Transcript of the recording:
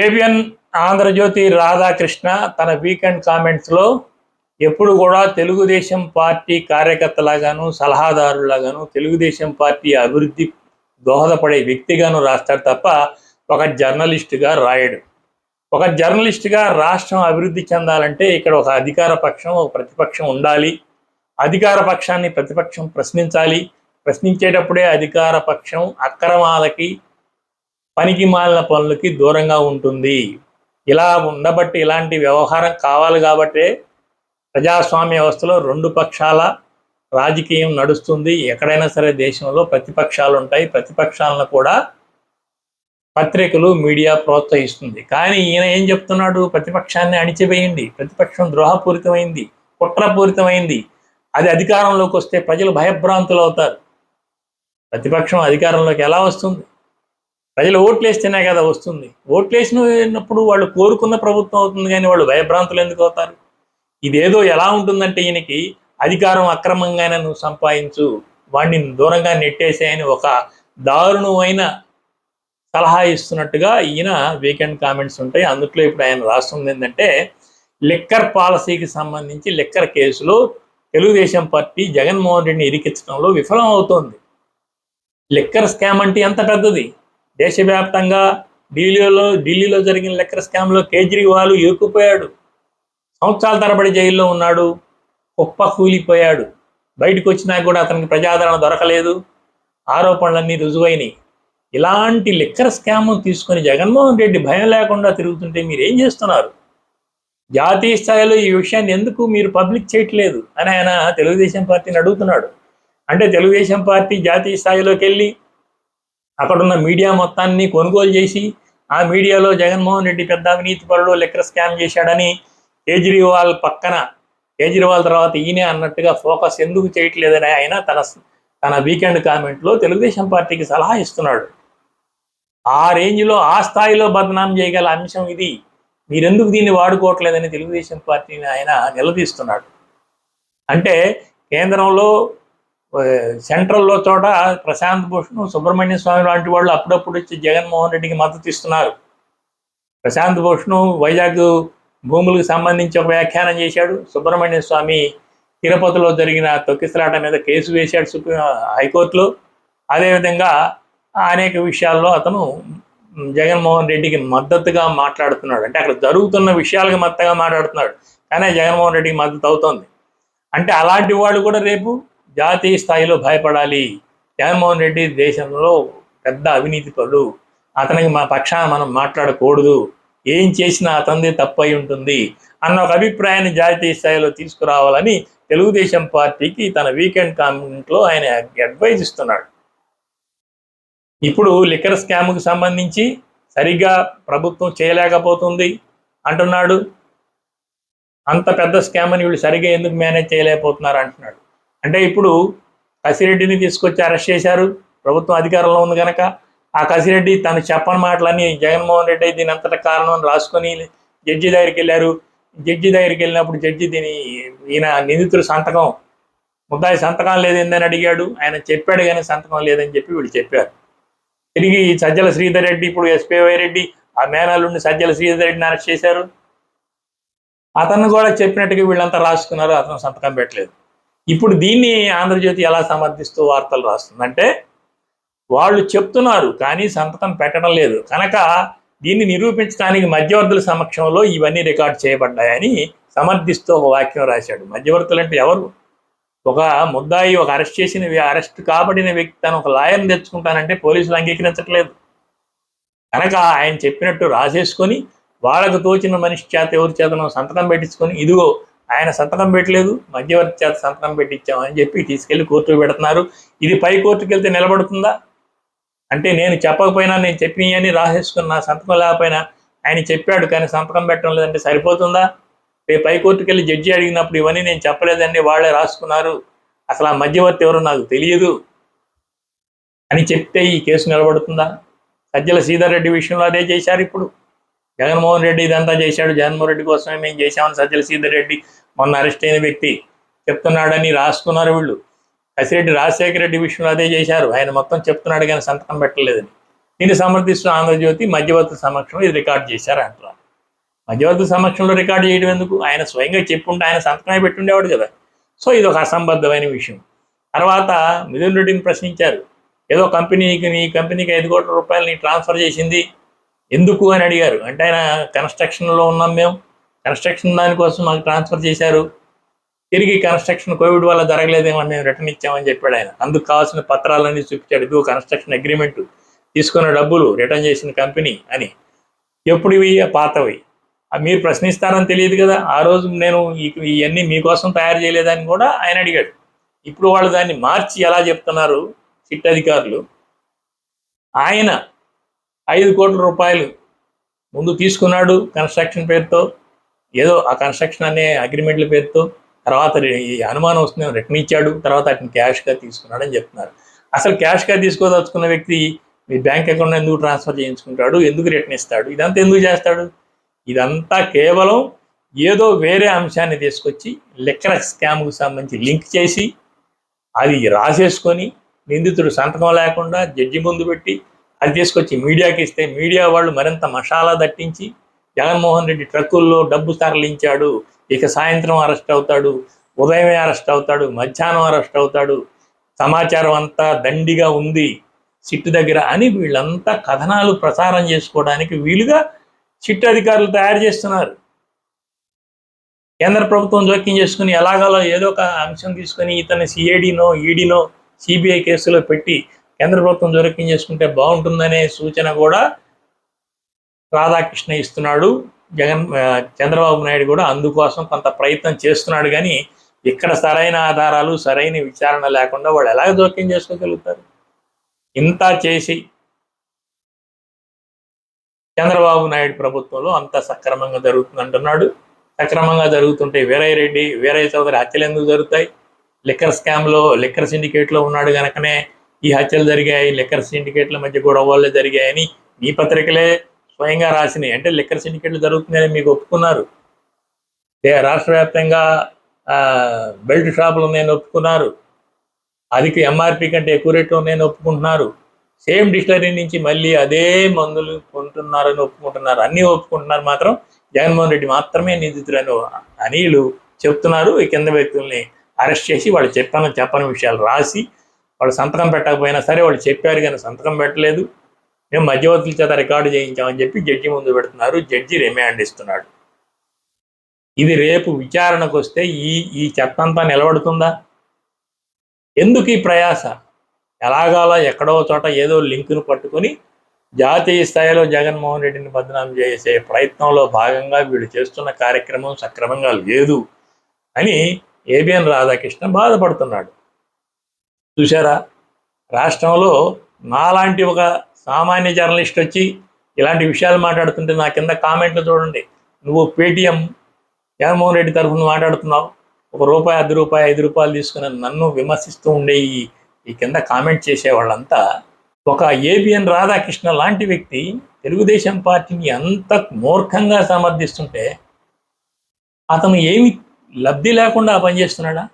ABN Andhra Jyothi Radhakrishna తన weekend కామెంట్స్లో ఎప్పుడు కూడా తెలుగుదేశం పార్టీ కార్యకర్తలాగాను సలహాదారులాగాను తెలుగుదేశం పార్టీ అభివృద్ధి దోహదపడే వ్యక్తిగాను రాస్తాడు తప్ప ఒక జర్నలిస్టుగా రాయడు. ఒక జర్నలిస్టుగా రాష్ట్రం అభివృద్ధి చెందాలంటే ఇక్కడ ఒక అధికార పక్షం ఒక ప్రతిపక్షం ఉండాలి. అధికార పక్షాన్ని ప్రతిపక్షం ప్రశ్నించాలి. ప్రశ్నించేటప్పుడే అధికార పక్షం అక్రమాలకి పనికి మాలిన పనులకి దూరంగా ఉంటుంది. ఇలా ఉండబట్టి ఇలాంటి వ్యవహారం కావాలి కాబట్టే ప్రజాస్వామ్య వ్యవస్థలో రెండు పక్షాల రాజకీయం నడుస్తుంది. ఎక్కడైనా సరే దేశంలో ప్రతిపక్షాలు ఉంటాయి. ప్రతిపక్షాలను కూడా పత్రికలు మీడియా ప్రోత్సహిస్తుంది. కానీ ఈయన ఏం చెప్తున్నాడు? ప్రతిపక్షాన్ని అణిచివేయండి, ప్రతిపక్షం ద్రోహపూరితమైంది, కుట్రపూరితమైంది, అది అధికారంలోకి వస్తే ప్రజలు భయభ్రాంతులు అవుతారు. ప్రతిపక్షం అధికారంలోకి ఎలా వస్తుంది? ప్రజలు ఓట్లేస్తేనే కదా వస్తుంది. ఓట్లేసినప్పుడు వాళ్ళు కోరుకున్న ప్రభుత్వం అవుతుంది, కానీ వాళ్ళు భయభ్రాంతులు ఎందుకు అవుతారు? ఇదేదో ఎలా ఉంటుందంటే ఈయనకి అధికారం అక్రమంగానే నువ్వు సంపాదించు, వాడిని దూరంగా నెట్టేసేయని ఒక దారుణమైన సలహా ఇస్తున్నట్టుగా ఈయన వీకెండ్ కామెంట్స్ ఉంటాయి. అందుట్లో ఇప్పుడు ఆయన రాస్తుంది ఏంటంటే, లిక్కర్ పాలసీకి సంబంధించి లిక్కర్ కేసులో తెలుగుదేశం పార్టీ జగన్మోహన్ రెడ్డిని ఇరికించడంలో విఫలం అవుతోంది. లిక్కర్ స్కామ్ అంటే ఎంత పెద్దది. దేశవ్యాప్తంగా ఢిల్లీలో జరిగిన లిక్కర్ స్కామ్లో కేజ్రీవాల్ ఇరుక్కుపోయాడు. సంవత్సరాల తరబడి జైల్లో ఉన్నాడు. కుప్ప కూలిపోయాడు. బయటకు వచ్చినా కూడా అతనికి ప్రజాదరణ దొరకలేదు. ఆరోపణలన్నీ రుజువైనవి. ఇలాంటి లిక్కర్ స్కామ్ తీసుకొని జగన్మోహన్ రెడ్డి భయం లేకుండా తిరుగుతుంటే మీరు ఏం చేస్తున్నారు? జాతీయ స్థాయిలో ఈ విషయాన్ని ఎందుకు మీరు పబ్లిక్ చేయట్లేదు అని ఆయన తెలుగుదేశం పార్టీని అడుగుతున్నాడు. అంటే తెలుగుదేశం పార్టీ జాతీయ స్థాయిలోకి వెళ్ళి అక్కడున్న మీడియా మొత్తాన్ని కొనుగోలు చేసి ఆ మీడియాలో జగన్మోహన్ రెడ్డి పెద్ద అవినీతి పరుడు లిక్కర్ స్కామ్ చేశాడని కేజ్రీవాల్ పక్కన, కేజ్రీవాల్ తర్వాత ఈయనే అన్నట్టుగా ఫోకస్ ఎందుకు చేయట్లేదని ఆయన తన వీకెండ్ కామెంట్లో తెలుగుదేశం పార్టీకి సలహా ఇస్తున్నాడు. ఆ రేంజ్లో ఆ స్థాయిలో బదనాం చేయగల అంశం ఇది, మీరెందుకు దీన్ని వాడుకోవట్లేదని తెలుగుదేశం పార్టీని ఆయన నిలదీస్తున్నాడు. అంటే కేంద్రంలో సెంట్రల్లో చోట ప్రశాంత్ భూషణ్, సుబ్రహ్మణ్య స్వామి లాంటి వాళ్ళు అప్పుడప్పుడు వచ్చి జగన్మోహన్ రెడ్డికి మద్దతు ఇస్తున్నారు. ప్రశాంత్ భూషణ్ వైజాగ్ భూములకు సంబంధించి ఒక వ్యాఖ్యానం చేశాడు. సుబ్రహ్మణ్య స్వామి తిరుపతిలో జరిగిన తొక్కిసలాట మీద కేసు వేశాడు హైకోర్టులో. అదేవిధంగా అనేక విషయాల్లో అతను జగన్మోహన్ రెడ్డికి మద్దతుగా మాట్లాడుతున్నాడు. అంటే అక్కడ జరుగుతున్న విషయాలకు మద్దతుగా మాట్లాడుతున్నాడు, కానీ జగన్మోహన్ రెడ్డికి మద్దతు అవుతోంది. అంటే అలాంటి వాళ్ళు కూడా రేపు జాతీయ స్థాయిలో భయపడాలి. జగన్మోహన్ రెడ్డి దేశంలో పెద్ద అవినీతి పరుడు, అతనికి మా పక్షాన మనం మాట్లాడకూడదు, ఏం చేసినా అతనిదే తప్పై ఉంటుంది అన్న ఒక అభిప్రాయాన్ని జాతీయ స్థాయిలో తీసుకురావాలని తెలుగుదేశం పార్టీకి తన వీకెండ్ కామెంట్లో ఆయన అడ్వైజ్ ఇస్తున్నాడు. ఇప్పుడు లిక్కర్ స్కామ్కి సంబంధించి సరిగ్గా ప్రభుత్వం చేయలేకపోతుంది అంటున్నాడు. అంత పెద్ద స్కామ్ అని వీళ్ళు సరిగ్గా ఎందుకు మేనేజ్ చేయలేకపోతున్నారు అంటున్నాడు. అంటే ఇప్పుడు కసిరెడ్డిని తీసుకొచ్చి అరెస్ట్ చేశారు, ప్రభుత్వం అధికారంలో ఉంది కనుక. ఆ కసిరెడ్డి తను చెప్పని మాటలన్నీ జగన్మోహన్ రెడ్డి దీని అంతటా కారణం అని రాసుకొని జడ్జి దగ్గరికి వెళ్ళారు. జడ్జి దగ్గరికి వెళ్ళినప్పుడు జడ్జి ఈయన నిందితుడు సంతకం, ముద్దాయి సంతకం లేదని అడిగాడు. ఆయన చెప్పాడు కానీ సంతకం లేదని చెప్పి వీళ్ళు చెప్పారు. తిరిగి సజ్జల శ్రీధర్ రెడ్డి, ఇప్పుడు ఎస్పీవై రెడ్డి, ఆ మేనల్లుండి సజ్జల శ్రీధర్ రెడ్డిని అరెస్ట్ చేశారు. అతను కూడా చెప్పినట్టుగా వీళ్ళంతా రాసుకున్నారు, అతను సంతకం పెట్టలేదు. ఇప్పుడు దీన్ని ఆంధ్రజ్యోతి ఎలా సమర్థిస్తూ వార్తలు రాస్తుందంటే, వాళ్ళు చెప్తున్నారు కానీ సంతకం పెట్టడం లేదు కనుక దీన్ని నిరూపించడానికి మధ్యవర్తుల సమక్షంలో ఇవన్నీ రికార్డ్ చేయబడ్డాయని సమర్థిస్తూ ఒక వాక్యం రాశాడు. మధ్యవర్తులు అంటే ఎవరు? ఒక ముద్దాయి, ఒక అరెస్ట్ చేసిన అరెస్ట్ కాబడిన వ్యక్తి తను ఒక లాయర్ని తెచ్చుకుంటానంటే పోలీసులు అంగీకరించట్లేదు కనుక ఆయన చెప్పినట్టు రాసేసుకొని వాళ్ళకు తోచిన మనిషి చేత ఎవరి చేతనో సంతకం పెట్టించుకొని, ఇదిగో ఆయన సంతకం పెట్టలేదు, మధ్యవర్తి చేత సంతకం పెట్టించామని చెప్పి తీసుకెళ్లి కోర్టుకు పెడుతున్నారు. ఇది పై కోర్టుకు వెళ్తే నిలబడుతుందా? అంటే నేను చెప్పకపోయినా, నేను చెప్పినవన్నీ రాసేసుకున్నా, సంతకం లేకపోయినా ఆయన చెప్పాడు కానీ సంతకం పెట్టడం లేదంటే సరిపోతుందా? రేపు పై కోర్టుకు వెళ్ళి జడ్జి అడిగినప్పుడు ఇవన్నీ నేను చెప్పలేదండి, వాళ్ళే రాసుకున్నారు, అసలు ఆ మధ్యవర్తి ఎవరో నాకు తెలియదు అని చెప్తే ఈ కేసు నిలబడుతుందా? సజ్జల శ్రీధర్ రెడ్డి విషయంలో అదే చేశారు. ఇప్పుడు జగన్మోహన్ రెడ్డి ఇదంతా చేశాడు, జగన్మోహన్ రెడ్డి కోసమే మేము చేశామని సజ్జల శ్రీధర్ రెడ్డి మొన్న అరెస్ట్ అయిన వ్యక్తి చెప్తున్నాడని రాసుకున్నారు వీళ్ళు. కసిరెడ్డి రాజశేఖర రెడ్డి విషయంలో అదే చేశారు, ఆయన మొత్తం చెప్తున్నాడు కానీ సంతకం పెట్టలేదని. దీన్ని సమర్థిస్తున్న ఆంధ్రజ్యోతి మధ్యవర్తి సమక్షంలో ఇది రికార్డ్ చేశారు అంటున్నారు. మధ్యవర్తి సమక్షంలో రికార్డు చేయడం ఎందుకు? ఆయన స్వయంగా చెప్పుంటే ఆయన సంతకమే పెట్టుండేవాడు కదా. సో ఇది ఒక అసంబద్ధమైన విషయం. తర్వాత మిథున్ రెడ్డిని ప్రశ్నించారు. ఏదో కంపెనీకి నీ కంపెనీకి 5 కోట్ల రూపాయలు నీ ట్రాన్స్ఫర్ చేసింది ఎందుకు అని అడిగారు. అంటే ఆయన కన్స్ట్రక్షన్లో ఉన్నాం, మేము కన్స్ట్రక్షన్ దానికోసం మాకు ట్రాన్స్ఫర్ చేశారు, తిరిగి కన్స్ట్రక్షన్ కోవిడ్ వల్ల జరగలేదేమని మేము రిటర్న్ ఇచ్చామని చెప్పాడు ఆయన. అందుకు కావాల్సిన పత్రాలన్నీ చూపించాడు. ఇదిగో కన్స్ట్రక్షన్ అగ్రిమెంట్, తీసుకున్న డబ్బులు రిటర్న్ చేసిన కంపెనీ అని. ఎప్పుడు ఇవి? పాతవి. మీరు ప్రశ్నిస్తారని తెలియదు కదా. ఆ రోజు నేను ఇవన్నీ మీకోసం తయారు చేయలేదని కూడా ఆయన అడిగాడు. ఇప్పుడు వాళ్ళు దాన్ని మార్చి ఎలా చెప్తున్నారు సిట్ అధికారులు? ఆయన 5 కోట్ల రూపాయలు ముందు తీసుకున్నాడు కన్స్ట్రక్షన్ పేరుతో, ఏదో ఆ కన్స్ట్రక్షన్ అనే అగ్రిమెంట్ల పేరుతో. తర్వాత ఈ అనుమానం వస్తుంది రిటర్న్ ఇచ్చాడు, తర్వాత అతను క్యాష్గా తీసుకున్నాడని చెప్తున్నారు. అసలు క్యాష్గా తీసుకోదలుచుకున్న వ్యక్తి మీ బ్యాంక్ అకౌంట్ ఎందుకు ట్రాన్స్ఫర్ చేయించుకుంటాడు? ఎందుకు రిటర్న్ ఇస్తాడు? ఇదంతా ఎందుకు చేస్తాడు? ఇదంతా కేవలం ఏదో వేరే అంశాన్ని తీసుకొచ్చి లిక్కర్ స్కామ్కు సంబంధించి లింక్ చేసి అది రాసేసుకొని నిందితుడు సంతకం లేకుండా జడ్జి ముందు పెట్టి అది తీసుకొచ్చి మీడియాకి ఇస్తే మీడియా వాళ్ళు మరింత మసాలా దట్టించి జగన్మోహన్ రెడ్డి ట్రక్కుల్లో డబ్బు తరలించాడు, ఇక సాయంత్రం అరెస్ట్ అవుతాడు, ఉదయమే అరెస్ట్ అవుతాడు, మధ్యాహ్నం అరెస్ట్ అవుతాడు, సమాచారం అంతా దండిగా ఉంది సిట్ దగ్గర అని వీళ్ళంతా కథనాలు ప్రసారం చేసుకోవడానికి వీలుగా సిట్ అధికారులు తయారు చేస్తున్నారు. కేంద్ర ప్రభుత్వం జోక్యం చేసుకుని ఎలాగలో ఏదో ఒక అంశం తీసుకొని ఇతన్ని సిఐడినో ఈడీనో సిబిఐ కేసులో పెట్టి కేంద్ర ప్రభుత్వం జోక్యం చేసుకుంటే బాగుంటుందనే సూచన కూడా రాధాకృష్ణ ఇస్తున్నాడు. చంద్రబాబు నాయుడు కూడా అందుకోసం కొంత ప్రయత్నం చేస్తున్నాడు. కానీ ఇక్కడ సరైన ఆధారాలు సరైన విచారణ లేకుండా వాళ్ళు ఎలాగ జోక్యం చేసుకోగలుగుతారు? ఇంత చేసి చంద్రబాబు నాయుడు ప్రభుత్వంలో అంత సక్రమంగా జరుగుతుంది అంటున్నాడు. సక్రమంగా జరుగుతుంటే వీరయ్య చౌదరి హత్యలు ఎందుకు జరుగుతాయి? లిక్కర్ స్కామ్లో లిక్కర్ సిండికేట్లో ఉన్నాడు కనుకనే ఈ హత్యలు జరిగాయి, లిక్కర్ సిండికేట్ల మధ్య గొడవలు జరిగాయని మీ పత్రికలే స్వయంగా రాసినాయి. అంటే లిక్కర్ సిండికేట్లు జరుగుతున్నాయని మీకు ఒప్పుకున్నారు. రాష్ట్ర వ్యాప్తంగా బెల్ట్ షాపులు ఉన్నాయని ఒప్పుకున్నారు. అధిక ఎంఆర్పి కంటే ఎక్కువ రేట్లు ఉన్నాయని ఒప్పుకుంటున్నారు. సేమ్ డిస్టిలరీ నుంచి మళ్ళీ అదే మందులు కొంటున్నారని ఒప్పుకుంటున్నారు. అన్నీ ఒప్పుకుంటున్నారు. మాత్రం జగన్మోహన్ రెడ్డి మాత్రమే నిందితులని అనిలు చెప్తున్నారు. ఈ కింద వ్యక్తుల్ని అరెస్ట్ చేసి వాళ్ళు చెప్పని విషయాలు రాసి వాళ్ళు సంతకం పెట్టకపోయినా సరే వాళ్ళు చెప్పారు కానీ సంతకం పెట్టలేదు, మేము మధ్యవర్తుల చేత రికార్డు చేయించామని చెప్పి జడ్జి ముందు పెడుతున్నారు. జడ్జి రిమాండ్ ఇస్తున్నాడు. ఇది రేపు విచారణకు వస్తే ఈ చట్టంతా నిలబడుతుందా? ఎందుకు ఈ ప్రయాస? ఎలాగాలో ఎక్కడో చోట ఏదో లింకును పట్టుకొని జాతీయ స్థాయిలో జగన్మోహన్ రెడ్డిని బదనాం చేసే ప్రయత్నంలో భాగంగా వీళ్ళు చేస్తున్న కార్యక్రమం సక్రమంగా లేదు అని ఏబిఎన్ రాధాకృష్ణ బాధపడుతున్నాడు. చూసారా, రాష్ట్రంలో నాలాంటి ఒక సామాన్య జర్నలిస్ట్ వచ్చి ఇలాంటి విషయాలు మాట్లాడుతుంటే నా కింద కామెంట్లు చూడండి. నువ్వు పేటీఎం జగన్మోహన్ రెడ్డి తరఫున మాట్లాడుతున్నావు, ₹1, ₹10, ₹5 తీసుకుని నన్ను విమర్శిస్తూ ఉండే ఈ కింద కామెంట్ చేసేవాళ్ళంతా ఒక ఏబిఎన్ రాధాకృష్ణ లాంటి వ్యక్తి తెలుగుదేశం పార్టీని అంత మూర్ఖంగా సమర్థిస్తుంటే అతను ఏమి లబ్ధి లేకుండా పనిచేస్తున్నాడా?